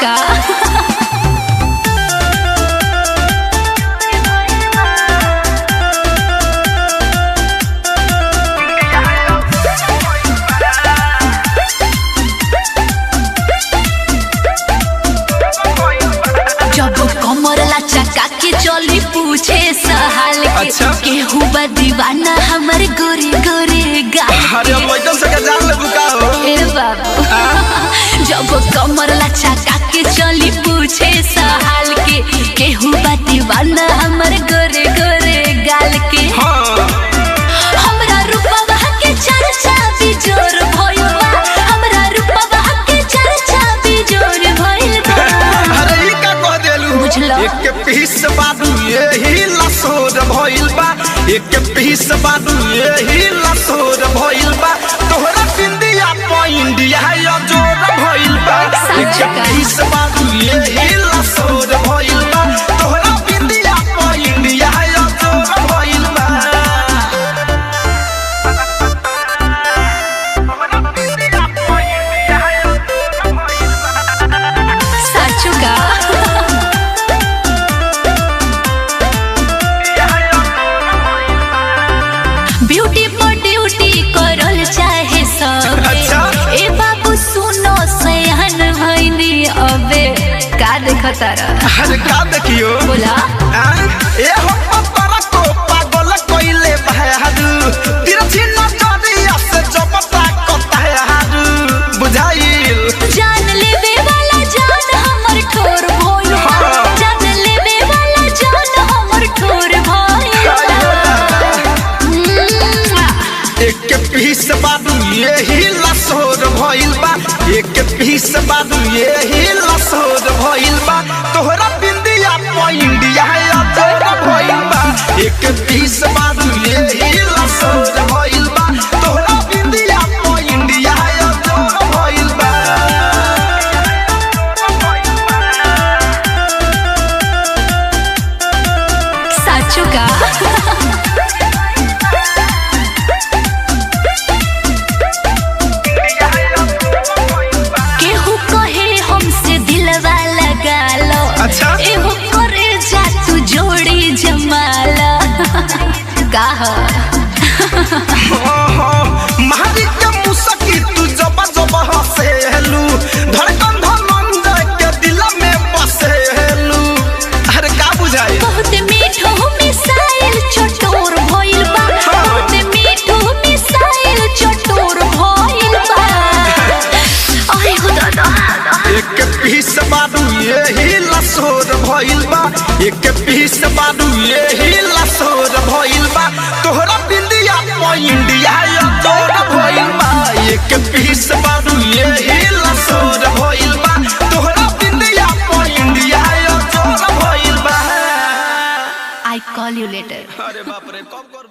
का जब कमर लचका के चली पूछे सहाल के अच्छा? केहू बा दीवाना हमर गोरे गोरे गाल अरे मैडम से जान ले बुका हो ए बाबू जब कमर लचका के चली पूछे सहाल के केहू बा दीवाना हमर गोरे गोरे गाल के हां हमरा रूपवा के चर्चा बिजोर भइल बा हमरा रूपवा के चर्चा बिजोर भइल बा अरे ई का कह देलू बुझलो? एक पीस बादू यही लसोर भइल बा एक पीस बादू यही लसोर भइल बा तोहरा बिंदिया प इंडिया या जोर भइल बा एक पीस बादू यही लसोर भइल बा तोहरा बिंदिया प इंडिया या जोर भइल बा साचू का ब्यूटी पर ड्यूटी करल चाहे सब अच्छा? ए बाबू सुनो सयान भइनी अबे का देखतारा अरे का देखियो बोला ए हो पतरा को पागल कइले बहादू तिरछी नजरिया से जबता कता है हादू बुझाइल जान लेवे वाला जान हमर ठोर भइल बा। जान लेवे वाला जान हमर ठोर भइल बा। एक पीस बादू यही लसोर भइल बा एक पीस बादू यही लसोर भइल बा तोहरा बिंदिया प इंडिया या जोर भइल बा एक पीस बादू यही लसोर भइल बा तोहरा बिंदिया प इंडिया या जोर भइल बा साचू का केहू कहे हमसे दिलवा लगा लो अच्छा? एहो करे जा तू जोड़ी जमाला का मारी के मुसकी तू जब जब हसेलू धड़कन धनंजय के दिल में बसेलू अरे का बुझाई बहुत मीठो मिसाइल चटोर भइल बा बहुत मीठो मिसाइल चटोर भइल बा आई हो दादा एक पीस बादू यही लसोर भइल बा एक पीस बादू यही लसोर भइल बा तोहरा बिंदिया प इंडिया या जोर भइल बा एक पीस बादू यही लसोर भइल बा तोहरा बिंदिया प इंडिया या जोर भइल बा आई कॉल यू लेटर अरे बाप रे कब कर